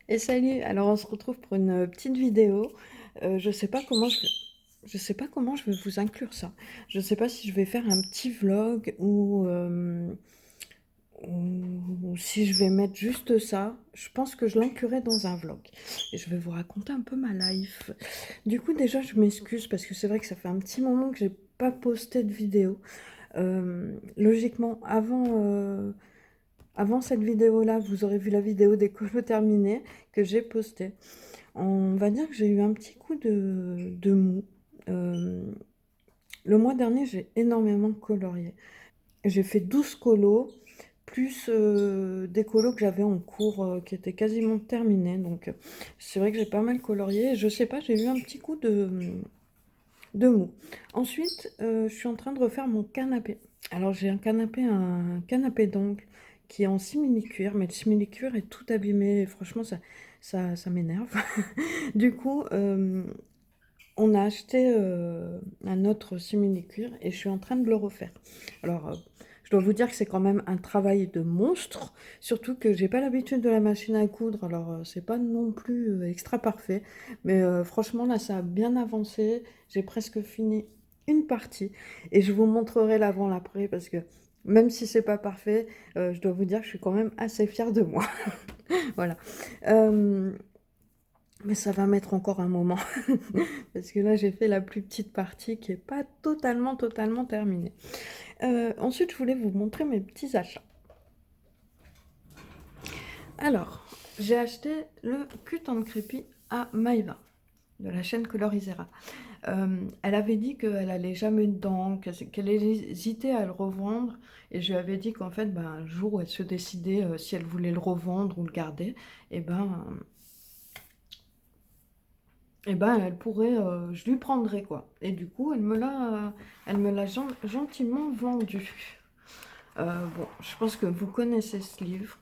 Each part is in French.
Et salut, alors on se retrouve pour une petite vidéo. Je sais pas comment je sais pas comment je vais vous inclure ça. Je sais pas si je vais faire un petit vlog ou si je vais mettre juste ça. Je pense que je l'inclurai dans un vlog. Et je vais vous raconter un peu ma life. Du coup, déjà, je m'excuse parce que c'est vrai que ça fait un petit moment que j'ai pas posté de vidéo. Logiquement, avant cette vidéo-là, vous aurez vu la vidéo des colos terminés que j'ai postée. On va dire que j'ai eu un petit coup de mou. Euh, le mois dernier, j'ai énormément colorié. J'ai fait 12 colos, plus des colos que j'avais en cours qui étaient quasiment terminés. Donc, c'est vrai que j'ai pas mal colorié. Je sais pas, j'ai eu un petit coup de mou. Ensuite, je suis en train de refaire mon canapé. Alors, j'ai un canapé d'angle qui est en simili-cuir, mais le simili-cuir est tout abîmé. Et franchement, ça m'énerve. Du coup, on a acheté un autre simili-cuir et je suis en train de le refaire. Alors, je dois vous dire que c'est quand même un travail de monstre, surtout que j'ai pas l'habitude de la machine à coudre, alors c'est pas non plus extra parfait, mais franchement là ça a bien avancé, j'ai presque fini une partie et je vous montrerai l'avant l'après parce que même si c'est pas parfait, je dois vous dire que je suis quand même assez fière de moi. Voilà. Euh, mais ça va mettre encore un moment. Parce que là, j'ai fait la plus petite partie qui n'est pas totalement terminée. Ensuite, je voulais vous montrer mes petits achats. Alors, j'ai acheté le Cut and Creepy à Maïva, de la chaîne Colorisera. Elle avait dit qu'elle allait jamais dedans, qu'elle hésitait à le revendre. Et je lui avais dit qu'en fait, ben, un jour où elle se décidait si elle voulait le revendre ou le garder, et ben, elle pourrait, je lui prendrais quoi. Et du coup, elle me l'a gentiment vendu. Bon, je pense que vous connaissez ce livre.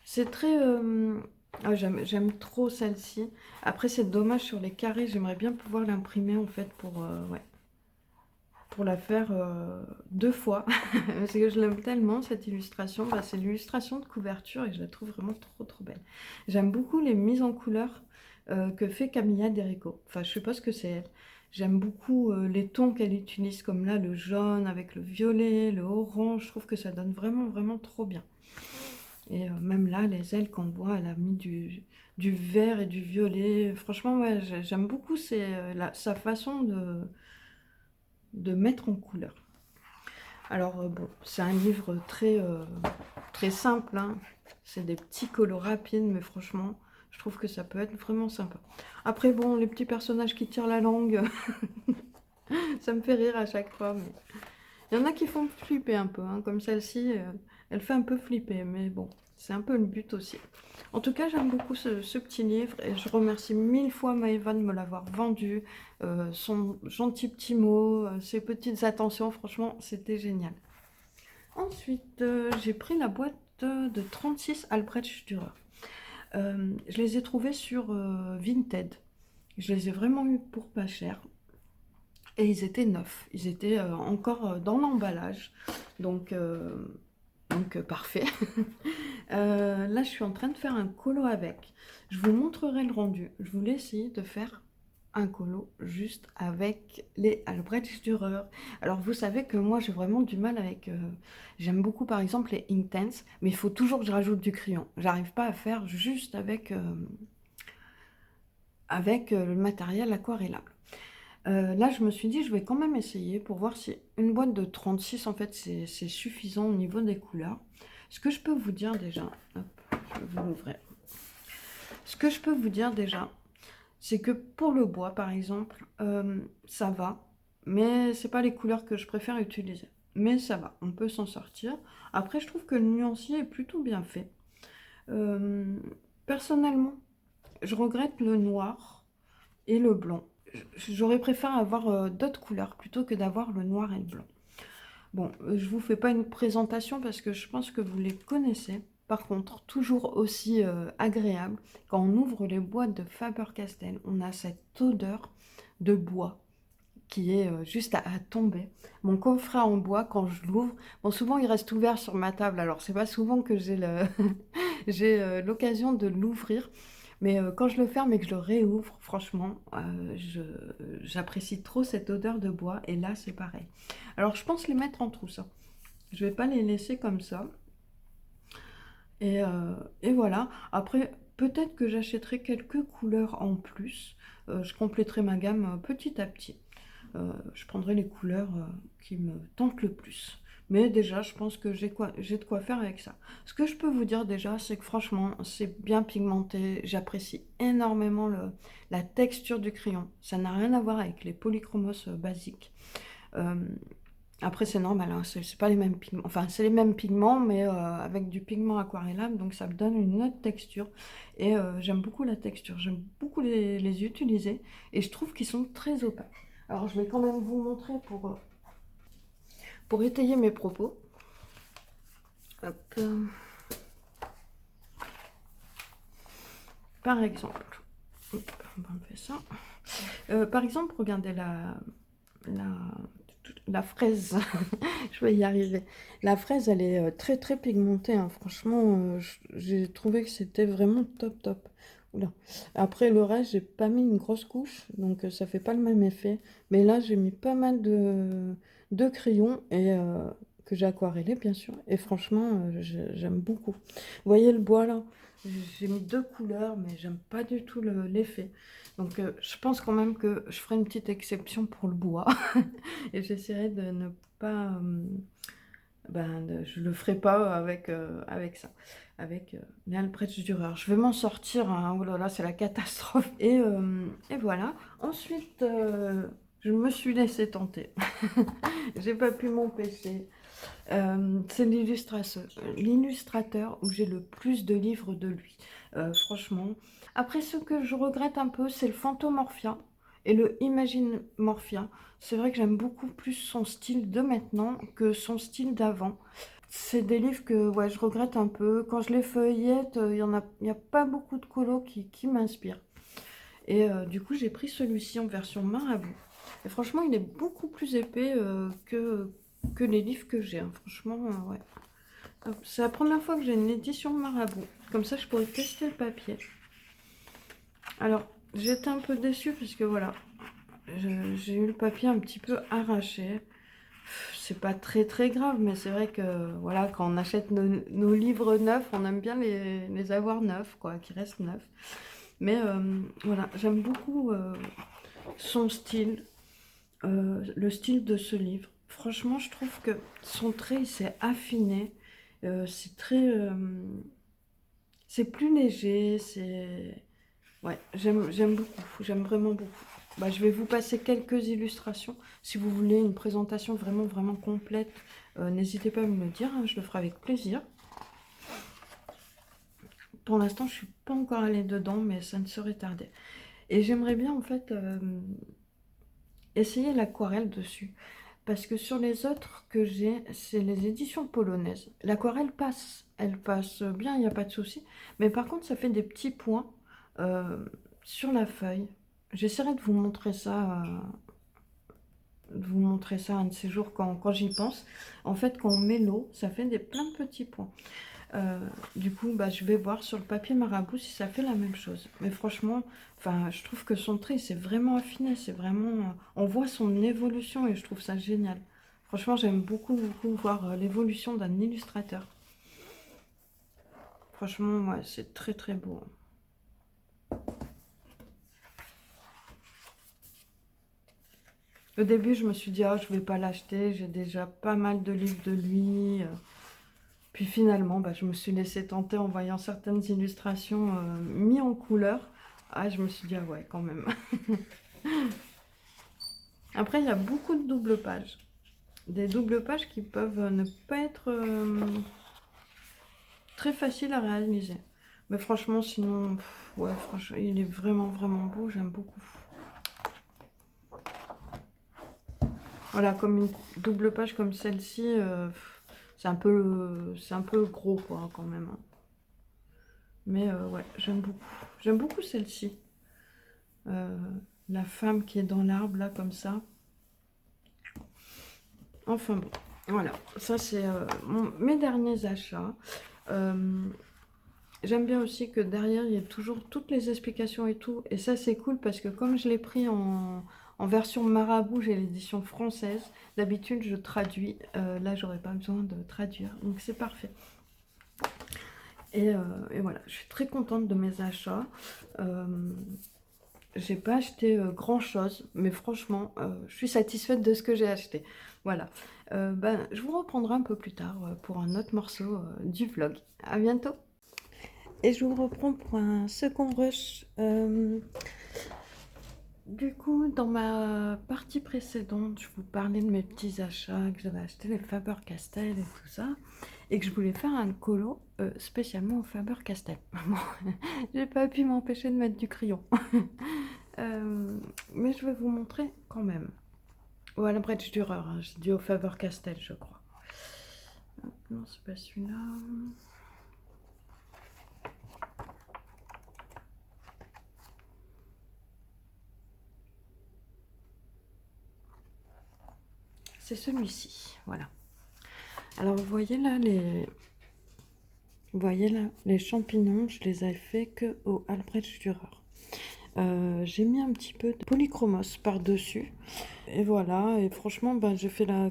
C'est très, j'aime trop celle-ci. Après, c'est dommage sur les carrés. J'aimerais bien pouvoir l'imprimer en fait ouais, pour la faire deux fois. Parce que je l'aime tellement cette illustration. Bah, c'est l'illustration de couverture et je la trouve vraiment trop belle. J'aime beaucoup les mises en couleur que fait Camilla Derico. Enfin, je sais pas ce que c'est elle. J'aime beaucoup les tons qu'elle utilise, comme là le jaune avec le violet, le orange. Je trouve que ça donne vraiment trop bien. Et même là, les ailes qu'on voit, elle a mis du vert et du violet. Franchement, ouais, j'aime beaucoup sa façon de mettre en couleur. Alors, bon, c'est un livre très simple, hein. C'est des petits colos rapides, mais franchement, je trouve que ça peut être vraiment sympa. Après, bon, les petits personnages qui tirent la langue, ça me fait rire à chaque fois. Mais il y en a qui font flipper un peu, hein, comme celle-ci, elle fait un peu flipper, mais bon, c'est un peu le but aussi. En tout cas, j'aime beaucoup ce petit livre et je remercie mille fois Maëva de me l'avoir vendu, son gentil petit mot, ses petites attentions, franchement, c'était génial. Ensuite, j'ai pris la boîte de 36 Albrecht Dürer. Je les ai trouvés sur Vinted. Je les ai vraiment eus pour pas cher. Et ils étaient neufs. Ils étaient encore dans l'emballage. Donc, parfait. Là, je suis en train de faire un colo avec. Je vous montrerai le rendu. Je voulais essayer de faire un colo juste avec les Albrecht Dürer. Alors, vous savez que moi, j'ai vraiment du mal avec... j'aime beaucoup, par exemple, les Inktense, mais il faut toujours que je rajoute du crayon. J'arrive pas à faire juste avec le matériel aquarellable. Là, je me suis dit, je vais quand même essayer pour voir si une boîte de 36, en fait, c'est suffisant au niveau des couleurs. Ce que je peux vous dire déjà, hop, je vais vous l'ouvrir. Ce que je peux vous dire déjà, c'est que pour le bois, par exemple, ça va, mais c'est pas les couleurs que je préfère utiliser. Mais ça va, on peut s'en sortir. Après, je trouve que le nuancier est plutôt bien fait. Euh, Personnellement, je regrette le noir et le blanc. J'aurais préféré avoir d'autres couleurs plutôt que d'avoir le noir et le blanc. Bon, je vous fais pas une présentation parce que je pense que vous les connaissez. Par contre, toujours aussi agréable, quand on ouvre les boîtes de Faber-Castell, on a cette odeur de bois qui est juste à tomber. Mon coffret en bois, quand je l'ouvre, bon, souvent il reste ouvert sur ma table, alors c'est pas souvent que j'ai l'occasion de l'ouvrir, mais quand je le ferme et que je le réouvre, franchement, j'apprécie trop cette odeur de bois, et là c'est pareil. Alors je pense les mettre en trousse, hein. Je vais pas les laisser comme ça. Et voilà. Après, peut-être que j'achèterai quelques couleurs en plus. Je compléterai ma gamme petit à petit. Je prendrai les couleurs qui me tentent le plus. Mais déjà, je pense que j'ai de quoi faire avec ça. Ce que je peux vous dire déjà, c'est que franchement, c'est bien pigmenté. J'apprécie énormément la texture du crayon. Ça n'a rien à voir avec les polychromos basiques. Euh, Après, c'est normal, hein, c'est pas les mêmes pigments. Enfin, c'est les mêmes pigments, mais avec du pigment aquarellable, donc ça me donne une autre texture. Et j'aime beaucoup la texture, j'aime beaucoup les utiliser, et je trouve qu'ils sont très opaques. Alors, je vais quand même vous montrer pour étayer mes propos. Hop. Par exemple, hop, on va faire ça. Par exemple, regardez la, la fraise. Je vais y arriver. La fraise, elle est très très pigmentée, hein. Franchement, j'ai trouvé que c'était vraiment top top. Oula. Après le reste, j'ai pas mis une grosse couche, donc ça fait pas le même effet. Mais là, j'ai mis pas mal de crayons et que j'ai aquarellé bien sûr. Et franchement, j'aime beaucoup. Vous voyez le bois là? J'ai mis deux couleurs, mais j'aime pas du tout l'effet. Donc je pense quand même que je ferai une petite exception pour le bois. Et j'essaierai de ne pas... je le ferai pas avec ça. Avec l'Albrecht Dürer. Je vais m'en sortir, hein. Oh là là, c'est la catastrophe. Et voilà. Ensuite, je me suis laissée tenter. J'ai pas pu m'empêcher. C'est l'illustrateur où j'ai le plus de livres de lui. Franchement. Après, ce que je regrette un peu, c'est le Fantomorphia et le Imagine Morphia. C'est vrai que j'aime beaucoup plus son style de maintenant que son style d'avant. C'est des livres que ouais, je regrette un peu. Quand je les feuillette, il y a pas beaucoup de colos qui m'inspirent. Et du coup, j'ai pris celui-ci en version marabout. Et franchement, il est beaucoup plus épais que les livres que j'ai, hein. Franchement, ouais. C'est la première fois que j'ai une édition marabout. Comme ça, je pourrais tester le papier. Alors, j'étais un peu déçue parce que voilà, j'ai eu le papier un petit peu arraché. C'est pas très très grave, mais c'est vrai que voilà, quand on achète nos livres neufs, on aime bien les avoir neufs, quoi, qui restent neufs. Mais voilà, j'aime beaucoup son style, le style de ce livre. Franchement, je trouve que son trait, il s'est affiné. C'est très... c'est plus léger, c'est... Ouais, j'aime beaucoup, j'aime vraiment beaucoup. Bah, je vais vous passer quelques illustrations. Si vous voulez une présentation vraiment, vraiment complète, n'hésitez pas à me le dire, hein, je le ferai avec plaisir. Pour l'instant, je suis pas encore allée dedans, mais ça ne saurait tarder. Et j'aimerais bien, en fait, essayer l'aquarelle dessus. Parce que sur les autres que j'ai, c'est les éditions polonaises. L'aquarelle passe, elle passe bien, il n'y a pas de souci. Mais par contre, ça fait des petits points euh, sur la feuille. J'essaierai de vous montrer ça un de ces jours quand j'y pense. En fait, quand on met l'eau, ça fait plein de petits points. Du coup, bah, je vais voir sur le papier marabout si ça fait la même chose. Mais franchement, enfin, je trouve que son trait, c'est vraiment affiné. C'est vraiment... on voit son évolution et je trouve ça génial. Franchement, j'aime beaucoup, beaucoup voir l'évolution d'un illustrateur. Franchement, ouais, c'est très, très beau. Au début, je me suis dit, ah, je vais pas l'acheter. J'ai déjà pas mal de livres de lui. Puis finalement, bah, je me suis laissée tenter en voyant certaines illustrations mises en couleur. Ah, je me suis dit, ah ouais, quand même. Après, il y a beaucoup de doubles pages. Des doubles pages qui peuvent ne pas être très faciles à réaliser. Mais franchement, sinon, ouais, franchement, il est vraiment, vraiment beau. J'aime beaucoup. Voilà, comme une double page comme celle-ci, c'est un peu gros, quoi, quand même, hein. Mais ouais, j'aime beaucoup. J'aime beaucoup celle-ci. Euh, la femme qui est dans l'arbre, là, comme ça. Enfin bon, voilà, ça c'est mes derniers achats. J'aime bien aussi que derrière, il y ait toujours toutes les explications et tout. Et ça, c'est cool parce que comme je l'ai pris en version marabout, j'ai l'édition française. D'habitude, je traduis. Là, j'aurais pas besoin de traduire. Donc, c'est parfait. Et voilà, je suis très contente de mes achats. J'ai pas acheté grand chose, mais franchement, je suis satisfaite de ce que j'ai acheté. Voilà. Ben, je vous reprendrai un peu plus tard pour un autre morceau du vlog. À bientôt! Et je vous reprends pour un second rush. Du coup, dans ma partie précédente, je vous parlais de mes petits achats, que j'avais acheté les Faber-Castell et tout ça, et que je voulais faire un colo spécialement au Faber-Castell. Bon, j'ai pas pu m'empêcher de mettre du crayon. Mais je vais vous montrer quand même. Ou à la Bretsch Dürer, hein, j'ai dit au Faber-Castell, je crois. Non, c'est pas celui-là. C'est celui-ci, voilà. Alors vous voyez là les champignons, je les ai fait que au Albrecht Dürer. J'ai mis un petit peu de polychromos par-dessus. Et voilà, et franchement, ben, j'ai fait la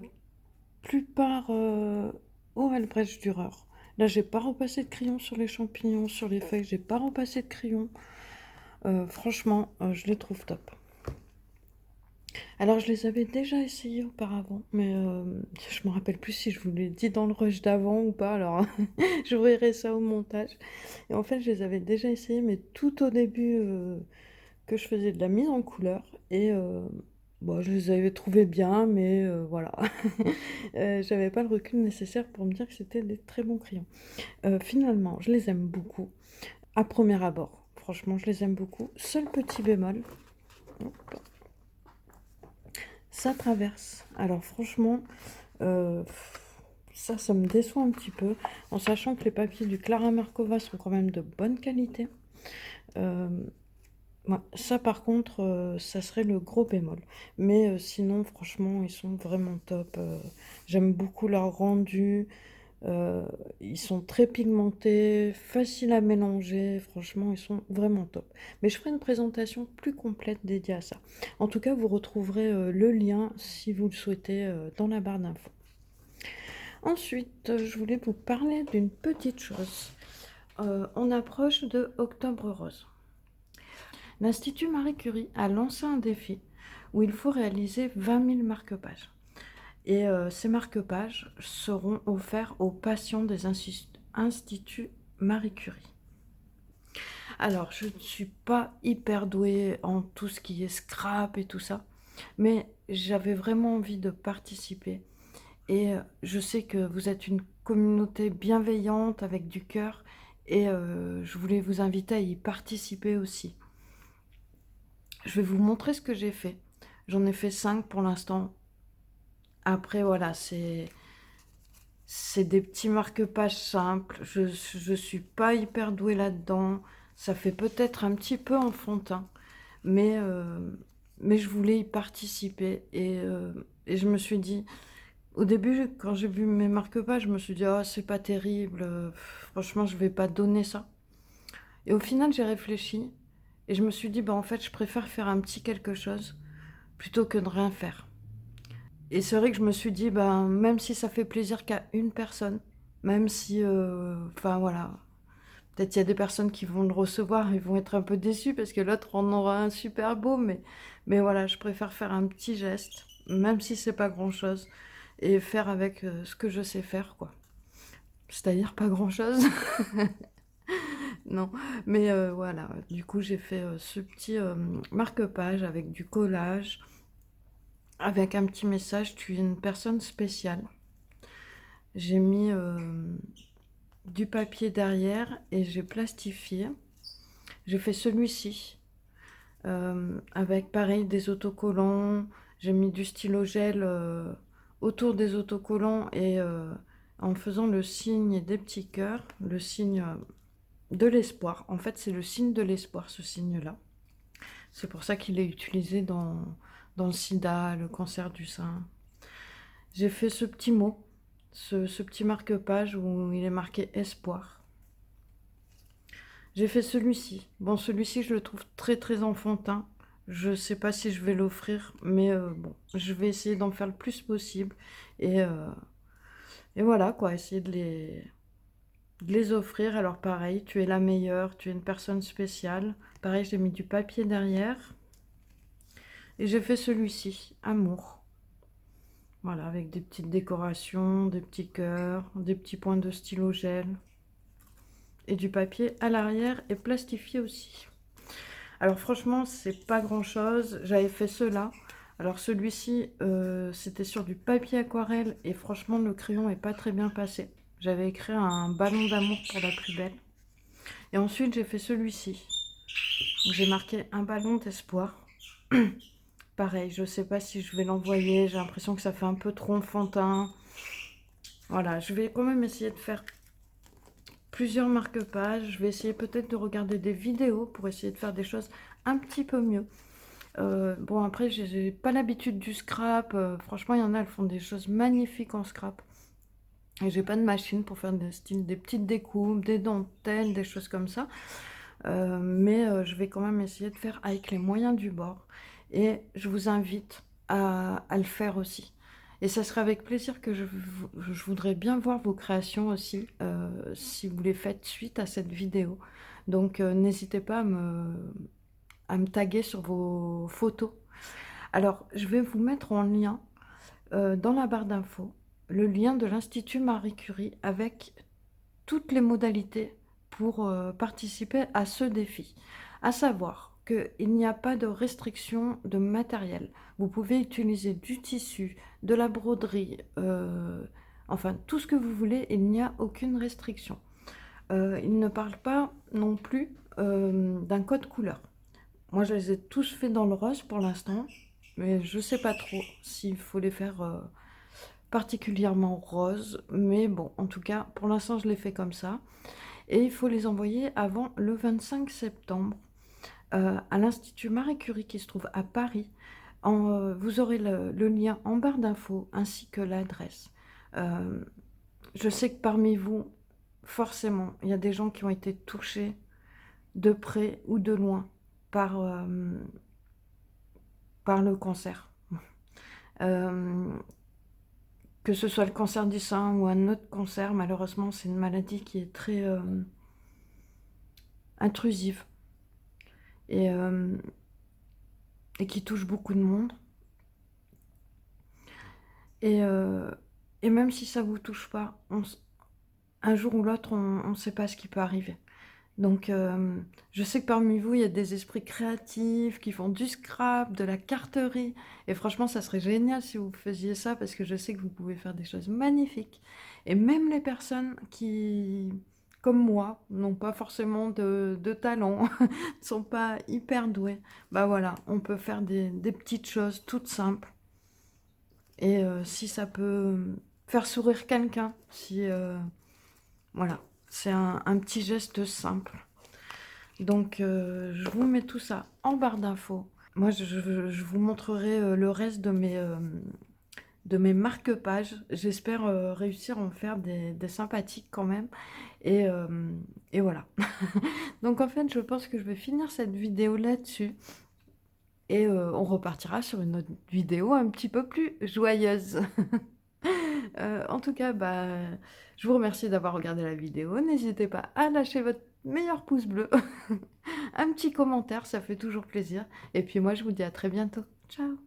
plupart au Albrecht Dürer. Là, j'ai pas repassé de crayon sur les champignons, sur les feuilles, j'ai pas repassé de crayon. Franchement, je les trouve top. Alors, je les avais déjà essayés auparavant, mais je me rappelle plus si je vous l'ai dit dans le rush d'avant ou pas, alors je verrai ça au montage. Et en fait, je les avais déjà essayés, mais tout au début que je faisais de la mise en couleur, et bon, je les avais trouvés bien, mais voilà. J'avais pas le recul nécessaire pour me dire que c'était des très bons crayons. Finalement, je les aime beaucoup, à premier abord. Franchement, je les aime beaucoup. Seul petit bémol. Hop. Ça traverse. Alors franchement, ça me déçoit un petit peu, en sachant que les papiers du Clara Markova sont quand même de bonne qualité. Ouais, ça par contre, ça serait le gros bémol. Mais sinon, franchement, ils sont vraiment top. J'aime beaucoup leur rendu. Ils sont très pigmentés, faciles à mélanger. Franchement, ils sont vraiment top. Mais je ferai une présentation plus complète dédiée à ça. En tout cas, vous retrouverez le lien, si vous le souhaitez, dans la barre d'infos. Ensuite, je voulais vous parler d'une petite chose. On approche de Octobre Rose. L'Institut Marie Curie a lancé un défi où il faut réaliser 20 000 marque-pages. Et ces marque-pages seront offerts aux patients des instituts Marie Curie. Alors, je ne suis pas hyper douée en tout ce qui est scrap et tout ça, mais j'avais vraiment envie de participer. Et je sais que vous êtes une communauté bienveillante avec du cœur, et je voulais vous inviter à y participer aussi. Je vais vous montrer ce que j'ai fait. J'en ai fait 5 pour l'instant. Après, voilà, c'est des petits marque-pages simples. Je suis pas hyper douée là-dedans. Ça fait peut-être un petit peu enfantin. Mais, mais je voulais y participer. Et je me suis dit, au début, quand j'ai vu mes marque-pages, je me suis dit, oh, c'est pas terrible. Franchement, je vais pas donner ça. Et au final, j'ai réfléchi. Et je me suis dit, bah, en fait, je préfère faire un petit quelque chose plutôt que de rien faire. Et c'est vrai que je me suis dit, ben, même si ça fait plaisir qu'à une personne, même si, enfin voilà, peut-être il y a des personnes qui vont le recevoir et vont être un peu déçues parce que l'autre en aura un super beau, mais voilà, je préfère faire un petit geste, même si c'est pas grand-chose, et faire avec ce que je sais faire, quoi. C'est-à-dire pas grand-chose. Non, mais voilà, du coup j'ai fait ce petit marque-page avec du collage, avec un petit message, tu es une personne spéciale. J'ai mis du papier derrière et j'ai plastifié. J'ai fait celui-ci avec pareil des autocollants. J'ai mis du stylo gel autour des autocollants et en faisant le signe des petits cœurs, le signe de l'espoir. En fait, c'est le signe de l'espoir, ce signe-là. C'est pour ça qu'il est utilisé dans le sida, le cancer du sein. J'ai fait ce petit mot, ce petit marque-page où il est marqué espoir. J'ai fait celui-ci. Bon, celui-ci, je le trouve très très enfantin. Je sais pas si je vais l'offrir, mais bon, je vais essayer d'en faire le plus possible. Et, euh, et voilà, quoi, essayer de les offrir. Alors pareil, tu es la meilleure, tu es une personne spéciale. Pareil, j'ai mis du papier derrière. Et j'ai fait celui-ci, amour. Voilà, avec des petites décorations, des petits cœurs, des petits points de stylo gel. Et du papier à l'arrière et plastifié aussi. Alors franchement, c'est pas grand-chose. J'avais fait cela. Alors celui-ci, c'était sur du papier aquarelle et franchement, le crayon est pas très bien passé. J'avais écrit un ballon d'amour pour la plus belle. Et ensuite, j'ai fait celui-ci. J'ai marqué un ballon d'espoir. Pareil, je sais pas si je vais l'envoyer. J'ai l'impression que ça fait un peu trop enfantin. Voilà, je vais quand même essayer de faire plusieurs marque-pages. Je vais essayer peut-être de regarder des vidéos pour essayer de faire des choses un petit peu mieux. Bon, après, j'ai pas l'habitude du scrap. Franchement, il y en a, elles font des choses magnifiques en scrap. Et j'ai pas de machine pour faire des petites découpes, des dentelles, des choses comme ça. Mais je vais quand même essayer de faire avec les moyens du bord. Et je vous invite à le faire aussi. Et ça serait avec plaisir que je voudrais bien voir vos créations aussi, si vous les faites suite à cette vidéo. Donc n'hésitez pas à me taguer sur vos photos. Alors, je vais vous mettre en lien dans la barre d'infos le lien de l'Institut Marie Curie avec toutes les modalités pour participer à ce défi. À savoir qu'il n'y a pas de restriction de matériel. Vous pouvez utiliser du tissu, de la broderie, enfin tout ce que vous voulez, il n'y a aucune restriction. Il ne parle pas non plus d'un code couleur. Moi, je les ai tous faits dans le rose pour l'instant, mais je sais pas trop s'il faut les faire particulièrement rose. Mais bon, en tout cas, pour l'instant, je les fais comme ça. Et il faut les envoyer avant le 25 septembre à l'Institut Marie Curie qui se trouve à Paris. Vous aurez le lien en barre d'infos ainsi que l'adresse. Euh, je sais que parmi vous, forcément, il y a des gens qui ont été touchés de près ou de loin par, par le cancer. Euh, que ce soit le cancer du sein ou un autre cancer, malheureusement, c'est une maladie qui est très intrusive et, euh, et qui touche beaucoup de monde. Et, euh, et même si ça vous touche pas, un jour ou l'autre, on ne sait pas ce qui peut arriver. Donc, je sais que parmi vous, il y a des esprits créatifs qui font du scrap, de la carterie. Et franchement, ça serait génial si vous faisiez ça parce que je sais que vous pouvez faire des choses magnifiques. Et même les personnes qui, comme moi, n'ont pas forcément de talent, ne sont pas hyper douées, bah voilà, on peut faire des petites choses toutes simples. Et si ça peut faire sourire quelqu'un, si voilà, c'est un petit geste simple. Donc, je vous mets tout ça en barre d'infos. Moi, je vous montrerai le reste de mes marque-pages. J'espère réussir à en faire des sympathiques quand même. Et, euh, et voilà. Donc, en fait, je pense que je vais finir cette vidéo là-dessus. Et on repartira sur une autre vidéo un petit peu plus joyeuse. En tout cas, bah, je vous remercie d'avoir regardé la vidéo. N'hésitez pas à lâcher votre meilleur pouce bleu, un petit commentaire, ça fait toujours plaisir. Et puis moi, je vous dis à très bientôt. Ciao!